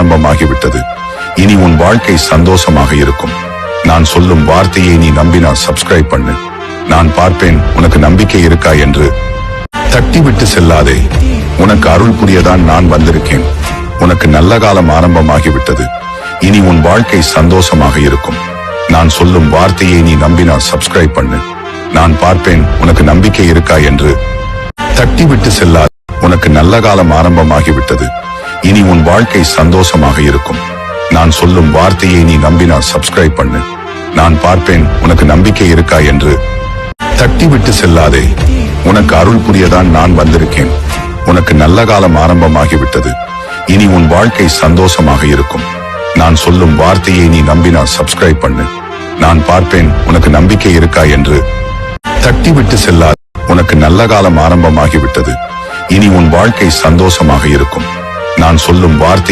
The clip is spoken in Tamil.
ஆரம்பமாகிவிட்டது. இனி உன் வாழ்க்கை சந்தோஷமாக இருக்கும். நான் சொல்லும் வார்த்தையை நீ நம்பினா சப்ஸ்கிரைப் பண்ணு. நான் பார்ப்பேன் உனக்கு நம்பிக்கை இருக்கா என்று. தட்டிவிட்டு செல்லாதே. உனக்கு அருள் புரியதான் நான் வந்திருக்கேன். உனக்கு நல்ல காலம் ஆரம்பமாகிவிட்டது. இனி உன் வாழ்க்கை சந்தோஷமாக இருக்கும். நான் சொல்லும் வார்த்தையை நீ நம்பினா சப்ஸ்கிரைப் பண்ணு. நான் பார்ப்பேன் உனக்கு நம்பிக்கை இருக்கா என்று. தட்டிவிட்டு செல்லாதே. உனக்கு நல்ல காலம் ஆரம்பமாகிவிட்டது. இனி உன் வாழ்க்கை சந்தோஷமாக இருக்கும். நான் சொல்லும் வார்த்தையை நீ நம்பினா சப்ஸ்கிரைப் பண்ணு. நான் பார்ப்பேன் உனக்கு நம்பிக்கை இருக்கா என்று. தட்டிவிட்டு செல்லாதே. உனக்கு அருள் புரியதான் நான் வந்திருக்கேன். உனக்கு நல்ல காலம் ஆரம்பமாகிவிட்டது. இனி உன் வாழ்க்கை சந்தோஷமாக இருக்கும். நான் சொல்லும் வார்த்தையை நீ நம்பினா சப்ஸ்கிரைப் பண்ணு. நான் பார்ப்பேன் உனக்கு நம்பிக்கை இருக்கா என்று. தட்டிவிட்டு செல்லாதே. உனக்கு நல்ல காலம் ஆரம்பமாகிவிட்டது. இனி உன் வாழ்க்கை சந்தோஷமாக இருக்கும். நான் சொல்லும் வார்த்தை